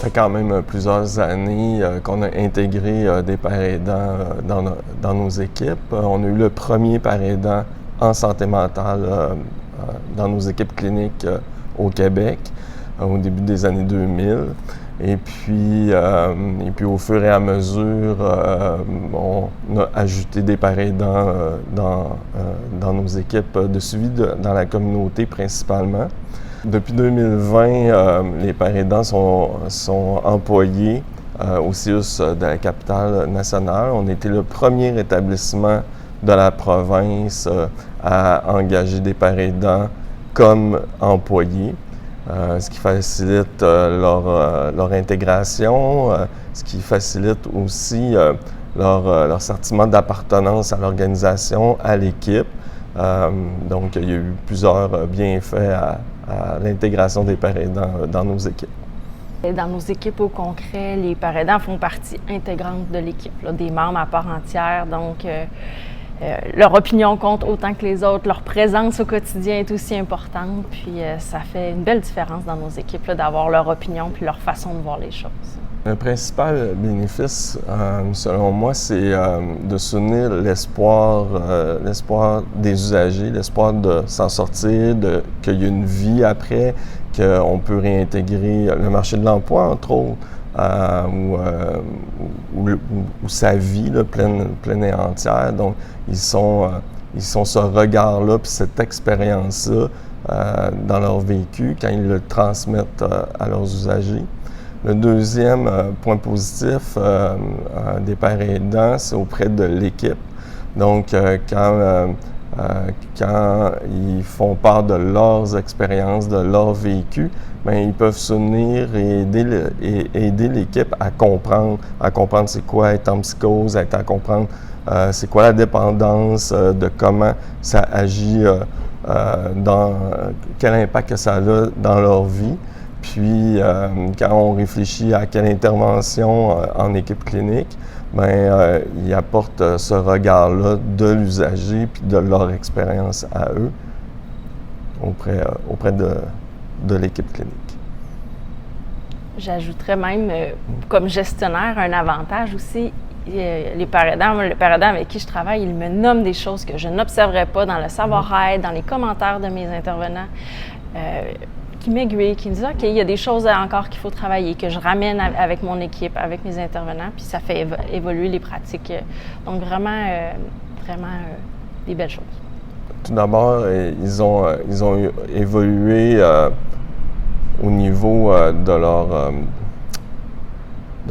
fait quand même plusieurs années qu'on a intégré des parents aidants dans nos équipes. On a eu le premier parent aidant en santé mentale dans nos équipes cliniques au Québec au début des années 2000. Et puis au fur et à mesure, on a ajouté des parents aidants dans nos équipes de suivi dans la communauté principalement. Depuis 2020, les parents aidants sont employés au CIUS de la capitale nationale. On était le premier établissement de la province à engager des parents aidants comme employés. Ce qui facilite leur intégration, ce qui facilite aussi leur sentiment d'appartenance à l'organisation, à l'équipe. Donc, il y a eu plusieurs bienfaits à l'intégration des parents aidants dans nos équipes. Dans nos équipes au concret, les parents aidants font partie intégrante de l'équipe, là, des membres à part entière. Donc, leur opinion compte autant que les autres, leur présence au quotidien est aussi importante, puis ça fait une belle différence dans nos équipes là, d'avoir leur opinion puis leur façon de voir les choses. Le principal bénéfice, selon moi, c'est de soutenir l'espoir des usagers, l'espoir de s'en sortir, qu'il y a une vie après, qu'on peut réintégrer le marché de l'emploi, entre autres. Ou sa vie là, pleine et entière. Donc, ils sont ce regard-là, puis cette expérience-là dans leur vécu quand ils le transmettent à leurs usagers. Le deuxième point positif des parents aidants, c'est auprès de l'équipe. Donc, quand ils font part de leurs expériences, de leur vécu, bien, ils peuvent soutenir et aider l'équipe à comprendre c'est quoi être en psychose, à comprendre c'est quoi la dépendance, de comment ça agit, quel impact que ça a dans leur vie. Puis, quand on réfléchit à quelle intervention en équipe clinique, bien, ils apportent ce regard-là de l'usager puis de leur expérience à eux auprès de l'équipe clinique. J'ajouterais même, comme gestionnaire, un avantage aussi. Les parents aidants avec qui je travaille, ils me nomment des choses que je n'observerais pas dans le savoir-être, dans les commentaires de mes intervenants, qui m'aiguillent, qui me disent « OK, il y a des choses encore qu'il faut travailler, que je ramène avec mon équipe, avec mes intervenants, puis ça fait évoluer les pratiques. » Donc vraiment des belles choses. Tout d'abord, ils ont évolué au niveau de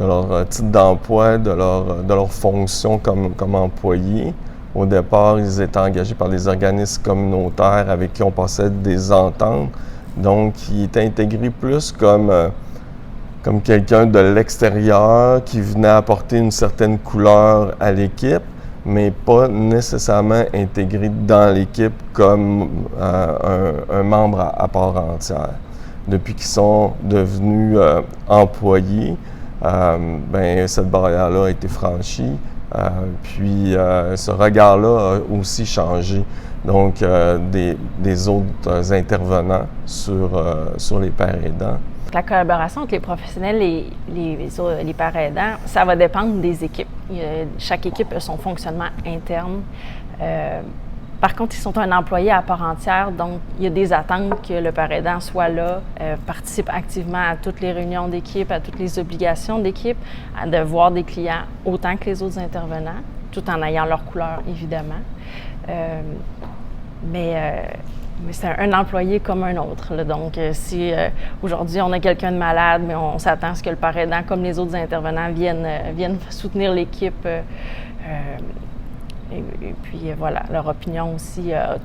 leur titre d'emploi, de leur fonction comme employés. Au départ, ils étaient engagés par des organismes communautaires avec qui on passait des ententes. Donc, ils étaient intégrés plus comme quelqu'un de l'extérieur qui venait apporter une certaine couleur à l'équipe, mais pas nécessairement intégré dans l'équipe comme un membre à part entière. Depuis qu'ils sont devenus employés, ben, cette barrière-là a été franchie, puis ce regard-là a aussi changé. Donc, des autres intervenants sur les parents aidants. La collaboration entre les professionnels et les parents aidants, ça va dépendre des équipes. Chaque équipe a son fonctionnement interne. Par contre, ils sont un employé à part entière, donc il y a des attentes que le parent aidant soit là, participe activement à toutes les réunions d'équipe, à toutes les obligations d'équipe, de voir des clients autant que les autres intervenants, tout en ayant leur couleur, évidemment. Mais c'est un employé comme un autre. Là. Donc, si aujourd'hui on a quelqu'un de malade, mais on s'attend à ce que le parent aidant, comme les autres intervenants, viennent soutenir l'équipe. Et puis voilà, leur opinion aussi a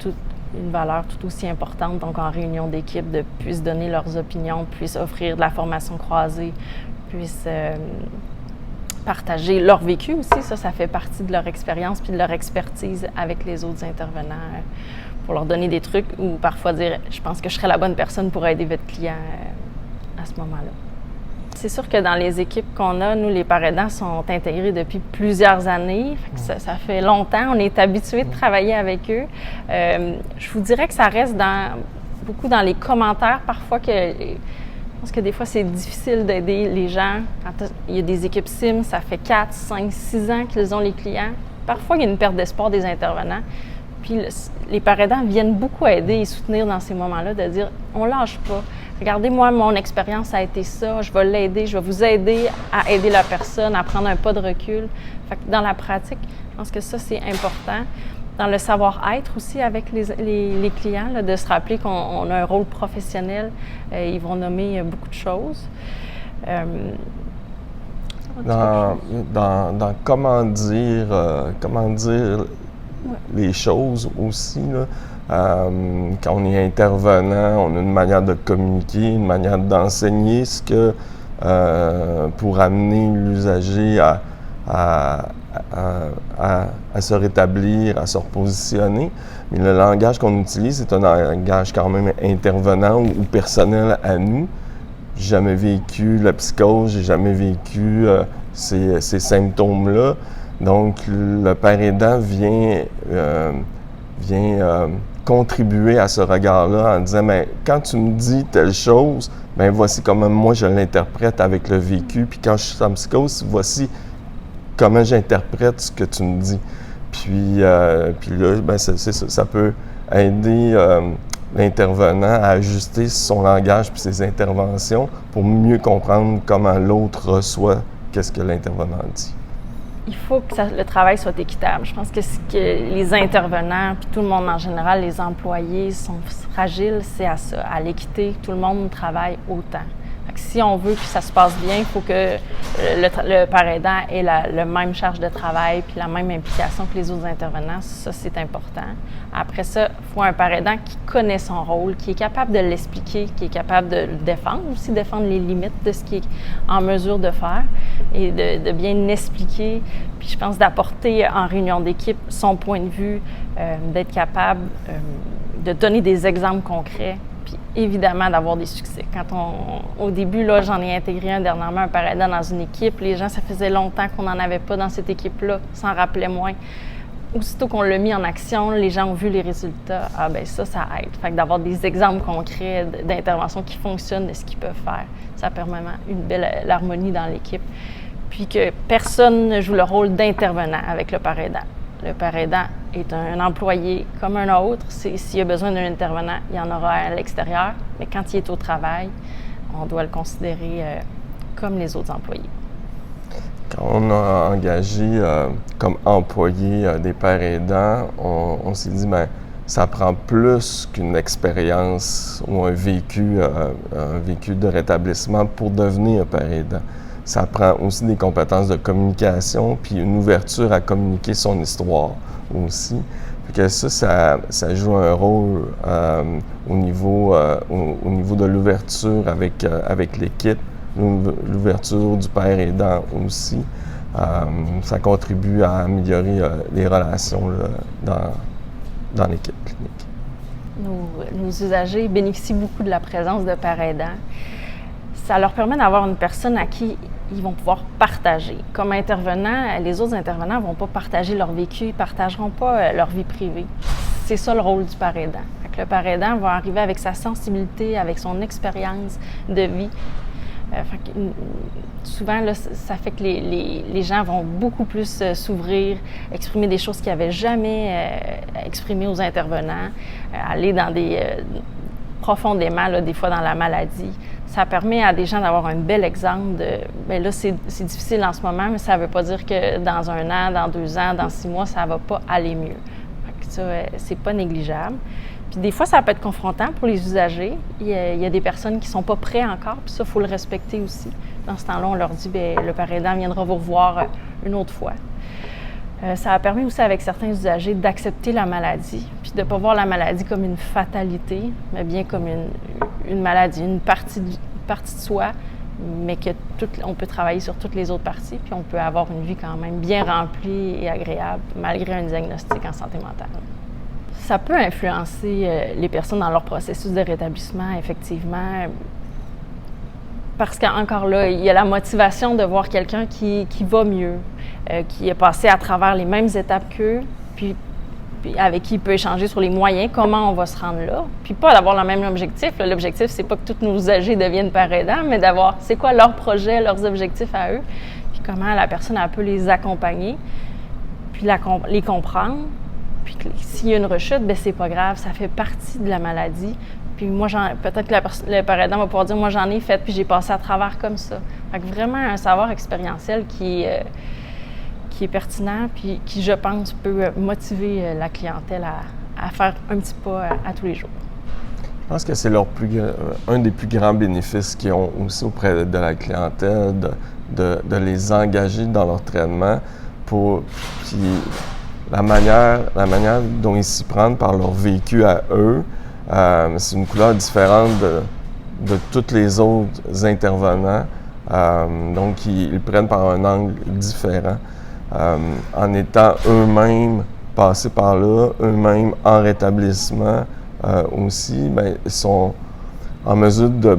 une valeur tout aussi importante. Donc, en réunion d'équipe, puissent donner leurs opinions, puissent offrir de la formation croisée, puissent partager leur vécu aussi. Ça fait partie de leur expérience puis de leur expertise avec les autres intervenants pour leur donner des trucs ou parfois dire « je pense que je serais la bonne personne pour aider votre client à ce moment-là ». C'est sûr que dans les équipes qu'on a, nous, les parents aidants sont intégrés depuis plusieurs années. Ça fait longtemps. On est habitués de travailler avec eux. Je vous dirais que ça reste beaucoup dans les commentaires parfois que pense que des fois, c'est difficile d'aider les gens. Quand il y a des équipes CIM, ça fait 4, 5, 6 ans qu'ils ont les clients. Parfois, il y a une perte d'espoir des intervenants. Puis les parents aidants viennent beaucoup aider et soutenir dans ces moments-là, de dire « on lâche pas. Regardez, moi, mon expérience a été ça. Je vais l'aider. Je vais vous aider à aider la personne, à prendre un pas de recul. » Fait que dans la pratique, je pense que ça, c'est important. Dans le savoir-être aussi avec les clients, là, de se rappeler qu'on a un rôle professionnel. Ils vont nommer beaucoup de choses. Dans comment dire les choses aussi, là. Quand on est intervenant, on a une manière de communiquer, une manière d'enseigner ce que pour amener l'usager à se rétablir, à se repositionner. Mais le langage qu'on utilise, c'est un langage quand même intervenant ou personnel à nous. J'ai jamais vécu la psychose, j'ai jamais vécu ces symptômes-là. Donc, le père aidant vient contribuer à ce regard-là en disant, mais quand tu me dis telle chose, ben voici comment moi je l'interprète avec le vécu. Puis quand je suis en psychose, voici comment j'interprète ce que tu me dis. Puis là, ben ça peut aider l'intervenant à ajuster son langage puis ses interventions pour mieux comprendre comment l'autre reçoit qu'est-ce que l'intervenant dit. Il faut que le travail soit équitable. Je pense que ce que les intervenants, puis tout le monde en général, les employés sont fragiles, c'est à ça, à l'équité. Tout le monde travaille autant. Fait que si on veut que ça se passe bien, il faut que le père aidant ait la même charge de travail puis la même implication que les autres intervenants. Ça, c'est important. Après ça, il faut un père aidant qui connaît son rôle, qui est capable de l'expliquer, qui est capable de le défendre, aussi défendre les limites de ce qu'il est en mesure de faire et de bien l'expliquer. Puis je pense d'apporter en réunion d'équipe son point de vue, d'être capable de donner des exemples concrets. Puis évidemment d'avoir des succès. Au début, là, j'en ai intégré dernièrement un père aidant dans une équipe. Les gens, ça faisait longtemps qu'on n'en avait pas dans cette équipe-là, s'en rappelaient moins. Aussitôt qu'on l'a mis en action, les gens ont vu les résultats. Ah ben ça aide. Fait que d'avoir des exemples concrets d'interventions qui fonctionnent, de ce qu'ils peuvent faire, ça permet une belle harmonie dans l'équipe. Puis que personne ne joue le rôle d'intervenant avec le père aidant. Le père aidant est un employé comme un autre. S'il y a besoin d'un intervenant, il y en aura à l'extérieur. Mais quand il est au travail, on doit le considérer comme les autres employés. Quand on a engagé comme employé des pères aidants, on s'est dit, bien, ça prend plus qu'une expérience ou un vécu de rétablissement pour devenir un père aidant. Ça prend aussi des compétences de communication, puis une ouverture à communiquer son histoire aussi. Fait que ça joue un rôle au niveau de l'ouverture avec l'équipe, l'ouverture du père aidant aussi. Ça contribue à améliorer les relations là, dans l'équipe clinique. Nos usagers bénéficient beaucoup de la présence de père aidant. Ça leur permet d'avoir une personne à qui ils vont pouvoir partager. Comme intervenants, les autres intervenants ne vont pas partager leur vécu, ils ne partageront pas leur vie privée. C'est ça le rôle du père aidant. Fait que le père aidant va arriver avec sa sensibilité, avec son expérience de vie. Souvent, là, ça fait que les gens vont beaucoup plus s'ouvrir, exprimer des choses qu'ils n'avaient jamais exprimées aux intervenants, aller dans profondément, là, des fois dans la maladie. Ça permet à des gens d'avoir un bel exemple de bien là, c'est difficile en ce moment, mais ça ne veut pas dire que dans 1 an, dans 2 ans, dans 6 mois, ça ne va pas aller mieux. Fait que ça, c'est pas négligeable. Puis des fois, ça peut être confrontant pour les usagers. Il y a des personnes qui ne sont pas prêtes encore, puis ça, il faut le respecter aussi. Dans ce temps-là, on leur dit bien, le père aidant viendra vous revoir une autre fois. Ça a permis aussi avec certains usagers d'accepter la maladie, puis de ne pas voir la maladie comme une fatalité, mais bien comme une maladie, une partie de soi, mais on peut travailler sur toutes les autres parties, puis on peut avoir une vie quand même bien remplie et agréable, malgré un diagnostic en santé mentale. Ça peut influencer les personnes dans leur processus de rétablissement, effectivement, parce qu'encore là, il y a la motivation de voir quelqu'un qui va mieux, qui est passé à travers les mêmes étapes qu'eux, puis puis avec qui il peut échanger sur les moyens, comment on va se rendre là. Puis pas d'avoir le même objectif. Là. L'objectif, c'est pas que tous nos usagers deviennent parents aidants, mais d'avoir c'est quoi leurs projets, leurs objectifs à eux, puis comment la personne elle peut les accompagner, puis les comprendre. Puis s'il y a une rechute, bien c'est pas grave, ça fait partie de la maladie. Puis moi, peut-être que le parent aidant va pouvoir dire, moi j'en ai fait, puis j'ai passé à travers comme ça. Fait que vraiment un savoir expérientiel qui est pertinent, puis qui, je pense, peut motiver la clientèle à faire un petit pas à tous les jours. Je pense que c'est un des plus grands bénéfices qu'ils ont aussi auprès de la clientèle, de les engager dans leur traitement. Puis la manière dont ils s'y prennent par leur vécu à eux, c'est une couleur différente de tous les autres intervenants. Donc, ils prennent par un angle différent. En étant eux-mêmes passés par là, eux-mêmes en rétablissement aussi, bien, ils sont en mesure de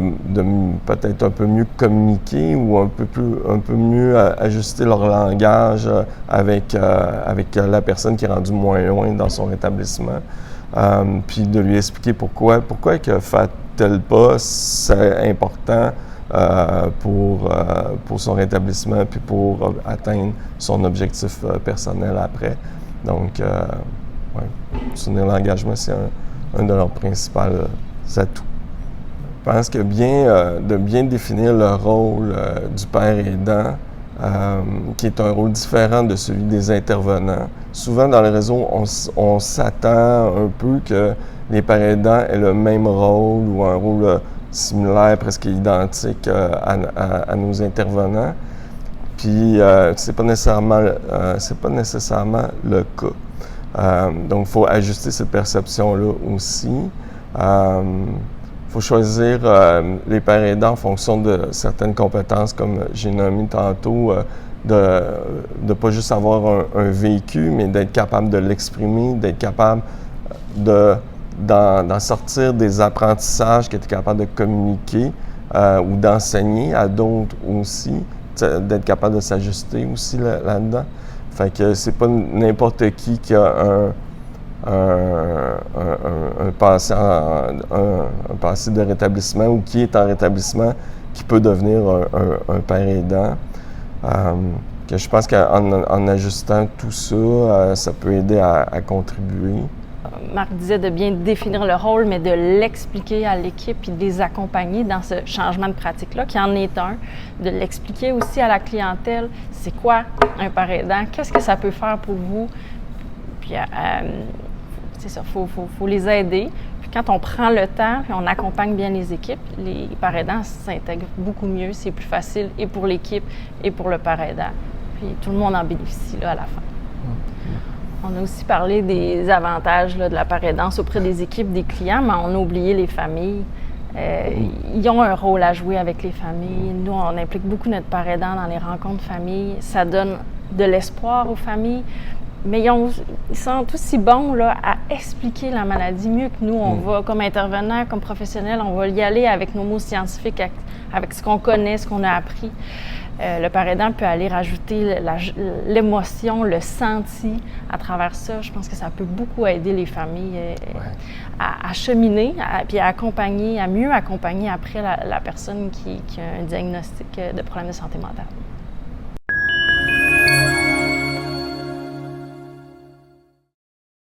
peut-être un peu mieux communiquer ou un peu mieux ajuster leur langage avec la personne qui est rendue moins loin dans son rétablissement. Puis de lui expliquer pourquoi que faire tel pas, c'est important pour son rétablissement puis pour atteindre son objectif personnel après. Donc, soutenir l'engagement, c'est un de leurs principaux atouts. Je pense que de bien définir le rôle du père aidant, qui est un rôle différent de celui des intervenants. Souvent, dans le réseau, on s'attend un peu que les pères aidants aient le même rôle ou un rôle similaire, presque identique à nos intervenants. Puis, c'est pas nécessairement le cas. Donc, il faut ajuster cette perception-là aussi. Il faut choisir les pères aidants en fonction de certaines compétences, comme j'ai nommé tantôt, de ne pas juste avoir un vécu, mais d'être capable de l'exprimer, d'être capable d'en sortir des apprentissages, d'être capable de communiquer ou d'enseigner à d'autres aussi, d'être capable de s'ajuster aussi là-dedans. Fait que c'est pas n'importe qui a un passé de rétablissement ou qui est en rétablissement qui peut devenir un père aidant. Que je pense qu'en ajustant tout ça, ça peut aider à contribuer. Marc disait de bien définir le rôle, mais de l'expliquer à l'équipe et de les accompagner dans ce changement de pratique-là, qui en est un. De l'expliquer aussi à la clientèle, c'est quoi un père aidant, qu'est-ce que ça peut faire pour vous. Puis, c'est ça, faut les aider. Puis quand on prend le temps et on accompagne bien les équipes, les pères aidants s'intègrent beaucoup mieux. C'est plus facile et pour l'équipe et pour le père aidant. Puis tout le monde en bénéficie là, à la fin. On a aussi parlé des avantages là, de la père aidance auprès des équipes, des clients, mais on a oublié les familles. Ils ont un rôle à jouer avec les familles. Nous, on implique beaucoup notre père aidant dans les rencontres familles. Ça donne de l'espoir aux familles. Mais ils sont aussi bons là, à expliquer la maladie mieux que nous. On va, comme intervenants, comme professionnels, on va y aller avec nos mots scientifiques, avec ce qu'on connaît, ce qu'on a appris. Le père aidant peut aller rajouter l'émotion, le senti à travers ça. Je pense que ça peut beaucoup aider les familles à cheminer, puis à accompagner, à mieux accompagner après la personne qui a un diagnostic de problème de santé mentale.